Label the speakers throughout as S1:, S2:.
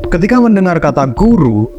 S1: Ketika mendengar kata guru,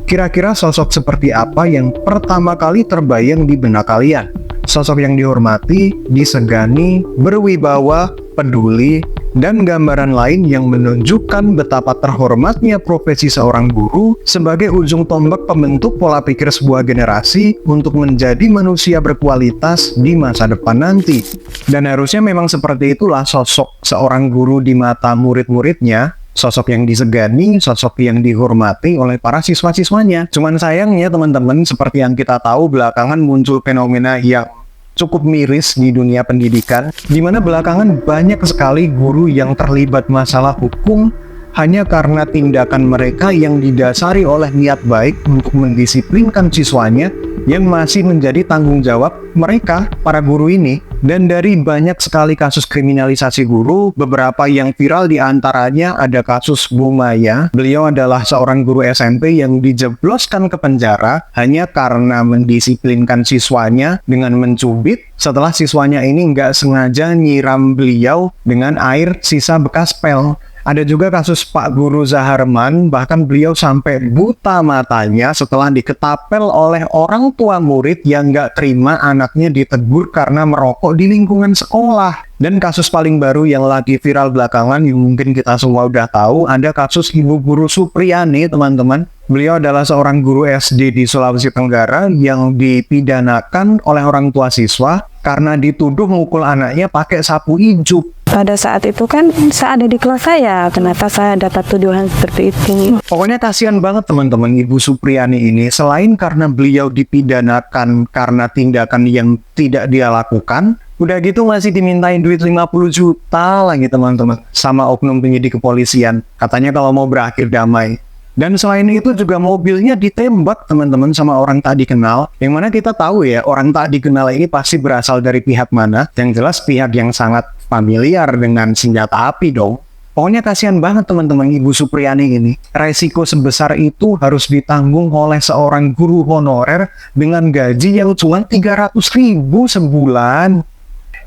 S1: kira-kira sosok seperti apa yang pertama kali terbayang di benak kalian? Sosok yang dihormati, disegani, berwibawa, peduli, dan gambaran lain yang menunjukkan betapa terhormatnya profesi seorang guru sebagai ujung tombak pembentuk pola pikir sebuah generasi untuk menjadi manusia berkualitas di masa depan nanti. Dan harusnya memang seperti itulah sosok seorang guru di mata murid-muridnya. Sosok yang disegani, sosok yang dihormati oleh para siswa-siswanya. Cuman sayangnya teman-teman, seperti yang kita tahu belakangan muncul fenomena yang cukup miris di dunia pendidikan, di mana belakangan banyak sekali guru yang terlibat masalah hukum hanya karena tindakan mereka yang didasari oleh niat baik untuk mendisiplinkan siswanya yang masih menjadi tanggung jawab mereka, para guru ini. Dan dari banyak sekali kasus kriminalisasi guru, beberapa yang viral diantaranya ada kasus Bu Maya. Beliau adalah seorang guru SMP yang dijebloskan ke penjara hanya karena mendisiplinkan siswanya dengan mencubit setelah siswanya ini nggak sengaja nyiram beliau dengan air sisa bekas pel. Ada juga kasus Pak Guru Zaharman, bahkan beliau sampai buta matanya setelah diketapel oleh orang tua murid yang nggak terima anaknya ditegur karena merokok di lingkungan sekolah. Dan kasus paling baru yang lagi viral belakangan yang mungkin kita semua udah tahu, ada kasus Ibu Guru Supriyani, teman-teman. Beliau adalah seorang guru SD di Sulawesi Tenggara yang dipidanakan oleh orang tua siswa karena dituduh mukul anaknya pakai sapu ijuk.
S2: Pada saat itu kan saya ada di kelas saya, kenapa saya dapat tuduhan seperti itu?
S1: Pokoknya kasihan banget teman-teman Ibu Supriyani ini. Selain karena beliau dipidanakan karena tindakan yang tidak dia lakukan, udah gitu masih dimintain duit 50 juta lagi teman-teman sama oknum penyidik kepolisian. Katanya kalau mau berakhir damai. Dan selain itu juga mobilnya ditembak teman-teman sama orang tak dikenal. Yang mana kita tahu ya, orang tak dikenal ini pasti berasal dari pihak mana. Yang jelas pihak yang sangat familiar dengan senjata api dong. Pokoknya kasihan banget teman-teman Ibu Supriyani ini. Resiko sebesar itu harus ditanggung oleh seorang guru honorer dengan gaji yang cuma 300.000 sebulan.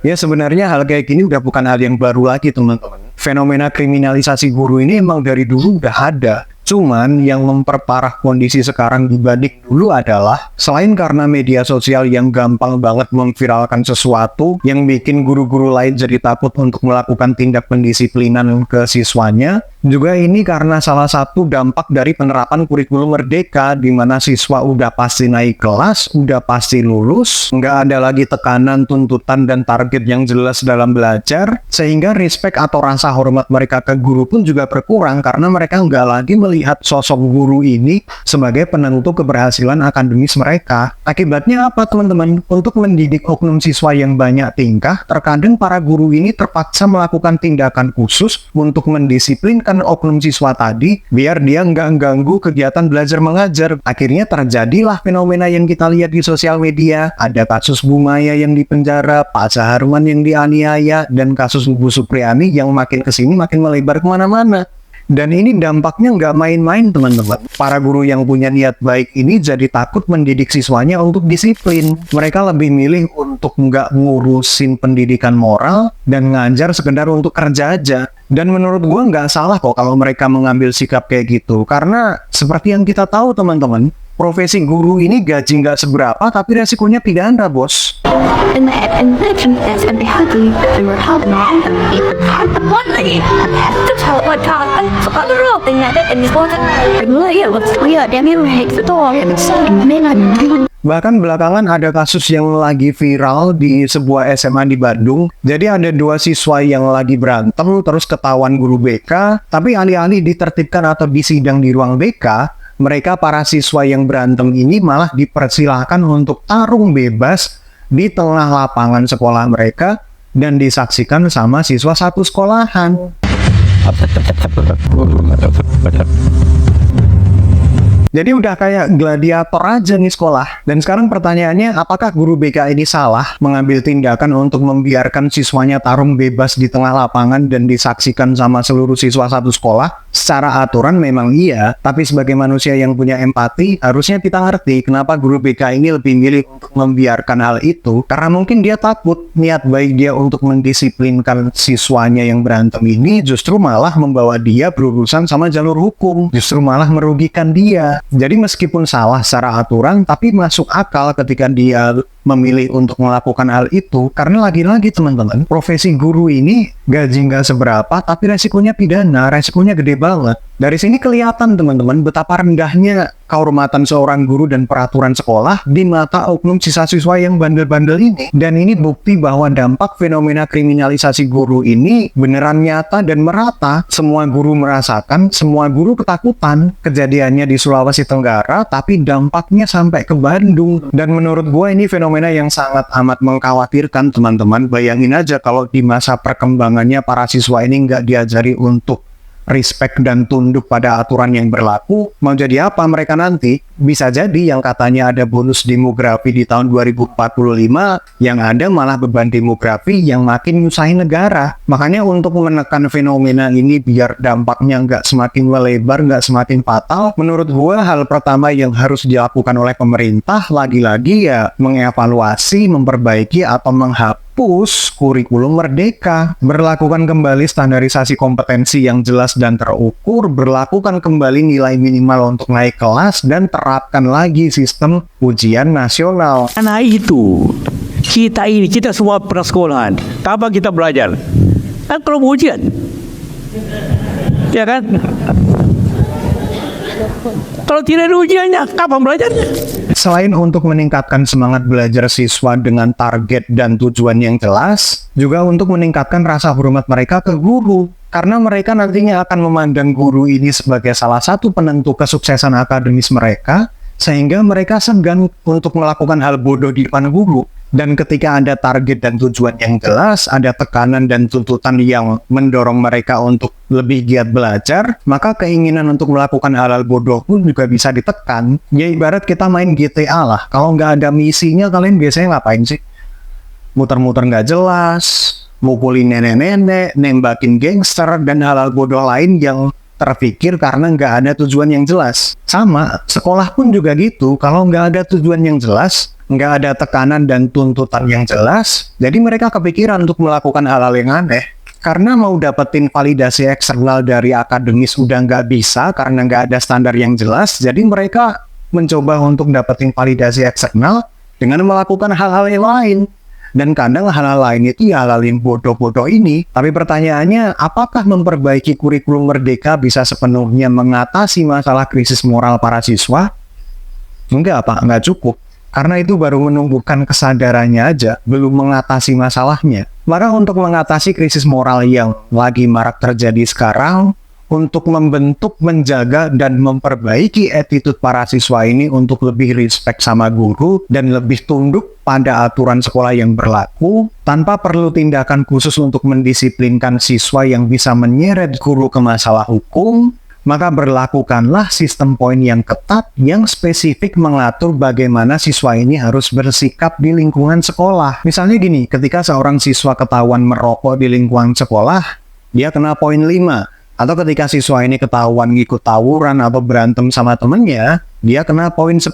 S1: Ya sebenarnya hal kayak gini udah bukan hal yang baru lagi teman-teman. Fenomena kriminalisasi guru ini emang dari dulu udah ada. Cuman yang memperparah kondisi sekarang dibanding dulu adalah selain karena media sosial yang gampang banget memviralkan sesuatu yang bikin guru-guru lain jadi takut untuk melakukan tindak pendisiplinan ke siswanya, juga ini karena salah satu dampak dari penerapan kurikulum merdeka di mana siswa udah pasti naik kelas, udah pasti lulus, nggak ada lagi tekanan, tuntutan, dan target yang jelas dalam belajar, sehingga respect atau rasa hormat mereka ke guru pun juga berkurang karena mereka nggak lagi melihat sosok guru ini sebagai penentu keberhasilan akademis mereka. Akibatnya apa teman-teman? Untuk mendidik oknum siswa yang banyak tingkah, terkadang para guru ini terpaksa melakukan tindakan khusus untuk mendisiplinkan oknum siswa tadi biar dia nggak ganggu kegiatan belajar mengajar. Akhirnya terjadilah fenomena yang kita lihat di sosial media. Ada kasus Bu Maya yang dipenjara, Pak Zaharman yang dianiaya, dan kasus Bu Supriyani yang makin kesini makin melebar kemana-mana. Dan ini dampaknya nggak main-main teman-teman. Para guru yang punya niat baik ini jadi takut mendidik siswanya untuk disiplin. Mereka lebih milih untuk nggak ngurusin pendidikan moral dan ngajar sekedar untuk kerja aja. Dan menurut gua nggak salah kok kalau mereka mengambil sikap kayak gitu. Karena seperti yang kita tahu teman-teman, profesi guru ini gaji nggak seberapa tapi resikonya pidana bos. Bahkan belakangan ada kasus yang lagi viral di sebuah SMA di Bandung. Jadi ada dua siswa yang lagi berantem terus ketahuan guru BK, tapi alih-alih ditertibkan atau disidang di ruang BK, mereka para siswa yang berantem ini malah dipersilahkan untuk tarung bebas di tengah lapangan sekolah mereka dan disaksikan sama siswa satu sekolahan. Jadi udah kayak gladiator aja nih sekolah. Dan sekarang pertanyaannya, apakah guru BK ini salah mengambil tindakan untuk membiarkan siswanya tarung bebas di tengah lapangan dan disaksikan sama seluruh siswa satu sekolah? Secara aturan memang iya, tapi sebagai manusia yang punya empati, harusnya kita ngerti kenapa guru BK ini lebih milih untuk membiarkan hal itu, karena mungkin dia takut niat baik dia untuk mendisiplinkan siswanya yang berantem ini justru malah membawa dia berurusan sama jalur hukum, justru malah merugikan dia. Jadi meskipun salah secara aturan, tapi masuk akal ketika dia memilih untuk melakukan hal itu, karena lagi-lagi teman-teman, profesi guru ini gaji nggak seberapa, tapi resikonya pidana, resikonya gede banget. Dari sini kelihatan teman-teman betapa rendahnya kehormatan seorang guru dan peraturan sekolah di mata oknum siswa-siswa yang bandel-bandel ini. Dan ini bukti bahwa dampak fenomena kriminalisasi guru ini beneran nyata dan merata. Semua guru merasakan, semua guru ketakutan. Kejadiannya di Sulawesi Tenggara, tapi dampaknya sampai ke Bandung. Dan menurut gue ini fenomena yang sangat amat mengkhawatirkan teman-teman. Bayangin aja kalau di masa perkembangannya para siswa ini nggak diajari untuk respect dan tunduk pada aturan yang berlaku, mau jadi apa mereka nanti? Bisa jadi yang katanya ada bonus demografi di tahun 2045, yang ada malah beban demografi yang makin nyusahin negara. Makanya untuk menekan fenomena ini biar dampaknya nggak semakin melebar, nggak semakin fatal, menurut gua hal pertama yang harus dilakukan oleh pemerintah lagi-lagi ya mengevaluasi, memperbaiki atau menghapus kurikulum merdeka, berlakukan kembali standarisasi kompetensi yang jelas dan terukur, berlakukan kembali nilai minimal untuk naik kelas, dan terapkan lagi sistem ujian nasional.
S3: Karena itu, kita semua prasekolahan, kapan kita belajar? Kan kalau mau ujian, ya kan? Kalau tidak ada ujiannya, kapan belajarnya?
S1: Selain untuk meningkatkan semangat belajar siswa dengan target dan tujuan yang jelas, juga untuk meningkatkan rasa hormat mereka ke guru. Karena mereka nantinya akan memandang guru ini sebagai salah satu penentu kesuksesan akademis mereka, sehingga mereka segan untuk melakukan hal bodoh di depan guru. Dan ketika ada target dan tujuan yang jelas, ada tekanan dan tuntutan yang mendorong mereka untuk lebih giat belajar, maka keinginan untuk melakukan hal-hal bodoh pun juga bisa ditekan. Ya ibarat kita main GTA lah, kalau nggak ada misinya kalian biasanya ngapain sih? Muter-muter nggak jelas, mukulin nenek-nenek, nembakin gangster, dan hal-hal bodoh lain yang terpikir karena nggak ada tujuan yang jelas. Sama, sekolah pun juga gitu, kalau nggak ada tujuan yang jelas, nggak ada tekanan dan tuntutan yang jelas, jadi mereka kepikiran untuk melakukan hal-hal yang aneh. Karena mau dapetin validasi eksternal dari akademis udah nggak bisa karena nggak ada standar yang jelas, jadi mereka mencoba untuk dapetin validasi eksternal dengan melakukan hal-hal yang lain. Dan kadang hal-hal lain itu ya hal-hal yang bodoh-bodoh ini. Tapi pertanyaannya, apakah memperbaiki kurikulum merdeka bisa sepenuhnya mengatasi masalah krisis moral para siswa? Enggak, Pak, nggak cukup. Karena itu baru menumbuhkan kesadarannya aja, belum mengatasi masalahnya. Maka untuk mengatasi krisis moral yang lagi marak terjadi sekarang, untuk membentuk, menjaga, dan memperbaiki attitude para siswa ini untuk lebih respect sama guru dan lebih tunduk pada aturan sekolah yang berlaku, tanpa perlu tindakan khusus untuk mendisiplinkan siswa yang bisa menyeret guru ke masalah hukum, maka berlakukanlah sistem poin yang ketat yang spesifik mengatur bagaimana siswa ini harus bersikap di lingkungan sekolah. Misalnya gini, ketika seorang siswa ketahuan merokok di lingkungan sekolah, dia kena poin 5. Atau ketika siswa ini ketahuan ngikut tawuran atau berantem sama temennya, dia kena poin 10.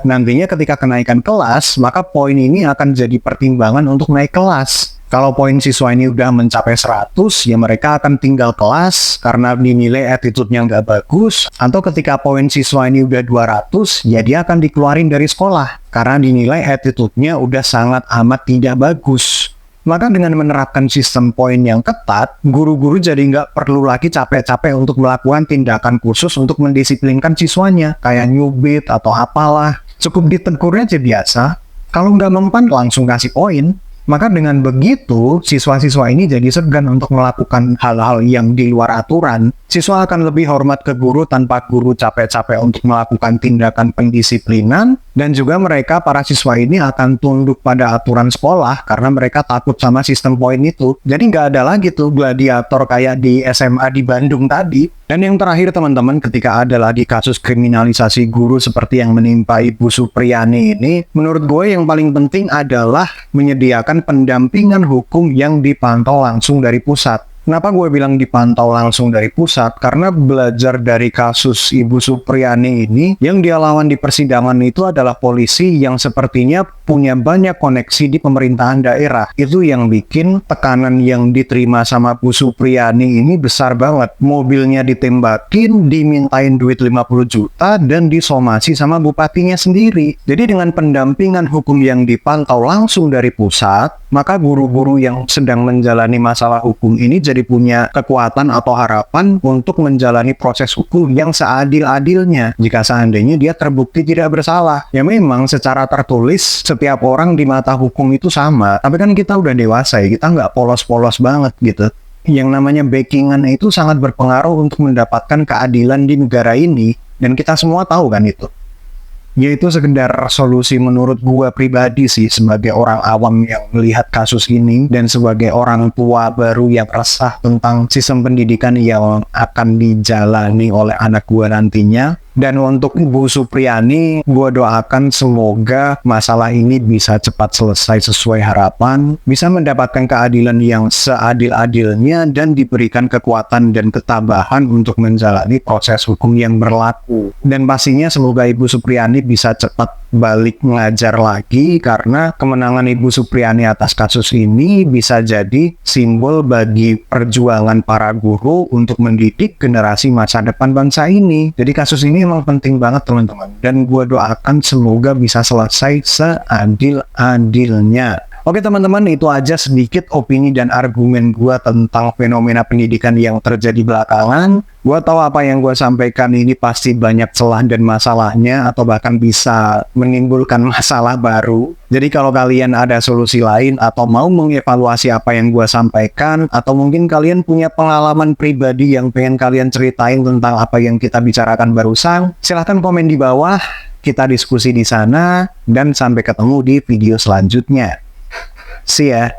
S1: Nantinya ketika kenaikan kelas, maka poin ini akan jadi pertimbangan untuk naik kelas. Kalau poin siswa ini udah mencapai 100, ya mereka akan tinggal kelas karena dinilai attitude-nya nggak bagus. Atau ketika poin siswa ini udah 200, ya dia akan dikeluarin dari sekolah karena dinilai attitude-nya udah sangat amat tidak bagus. Maka dengan menerapkan sistem poin yang ketat, guru-guru jadi nggak perlu lagi capek-capek untuk melakukan tindakan khusus untuk mendisiplinkan siswanya, kayak nyubit atau apalah. Cukup ditegur aja biasa. Kalau nggak mempan, langsung kasih poin. Maka dengan begitu, siswa-siswa ini jadi segan untuk melakukan hal-hal yang di luar aturan. Siswa akan lebih hormat ke guru tanpa guru capek-capek untuk melakukan tindakan pendisiplinan, dan juga mereka, para siswa ini akan tunduk pada aturan sekolah karena mereka takut sama sistem poin itu. Jadi nggak ada lagi tuh gladiator kayak di SMA di Bandung tadi. Dan yang terakhir teman-teman, ketika ada lagi kasus kriminalisasi guru seperti yang menimpa Ibu Supriyani ini, menurut gue yang paling penting adalah menyediakan pendampingan hukum yang dipantau langsung dari pusat. Kenapa gue bilang dipantau langsung dari pusat? Karena belajar dari kasus Ibu Supriyani ini, yang dia lawan di persidangan itu adalah polisi yang sepertinya punya banyak koneksi di pemerintahan daerah. Itu yang bikin tekanan yang diterima sama Bu Supriyani ini besar banget. Mobilnya ditembakin, dimintain duit 50 juta, dan disomasi sama bupatinya sendiri. Jadi dengan pendampingan hukum yang dipantau langsung dari pusat, maka guru-guru yang sedang menjalani masalah hukum ini jadi punya kekuatan atau harapan untuk menjalani proses hukum yang seadil-adilnya. Jika seandainya dia terbukti tidak bersalah. Ya memang secara tertulis setiap orang di mata hukum itu sama. Tapi kan kita udah dewasa ya, kita nggak polos-polos banget gitu. Yang namanya backingan itu sangat berpengaruh untuk mendapatkan keadilan di negara ini. Dan kita semua tahu kan itu. Yaitu sekedar solusi menurut gua pribadi sih sebagai orang awam yang melihat kasus ini dan sebagai orang tua baru yang resah tentang sistem pendidikan yang akan dijalani oleh anak gua nantinya. Dan untuk Ibu Supriyani, gue doakan semoga masalah ini bisa cepat selesai sesuai harapan, bisa mendapatkan keadilan yang seadil-adilnya dan diberikan kekuatan dan ketabahan untuk menjalani proses hukum yang berlaku. Dan pastinya semoga Ibu Supriyani bisa cepat balik mengajar lagi, karena kemenangan Ibu Supriyani atas kasus ini bisa jadi simbol bagi perjuangan para guru untuk mendidik generasi masa depan bangsa ini. Jadi kasus ini emang penting banget teman-teman, dan gue doakan semoga bisa selesai seadil-adilnya. Oke teman-teman, itu aja sedikit opini dan argumen gue tentang fenomena pendidikan yang terjadi belakangan. Gue tahu apa yang gue sampaikan ini pasti banyak celah dan masalahnya, atau bahkan bisa menimbulkan masalah baru. Jadi kalau kalian ada solusi lain atau mau mengevaluasi apa yang gue sampaikan, atau mungkin kalian punya pengalaman pribadi yang pengen kalian ceritain tentang apa yang kita bicarakan barusan, silahkan komen di bawah, kita diskusi di sana, dan sampai ketemu di video selanjutnya. See ya.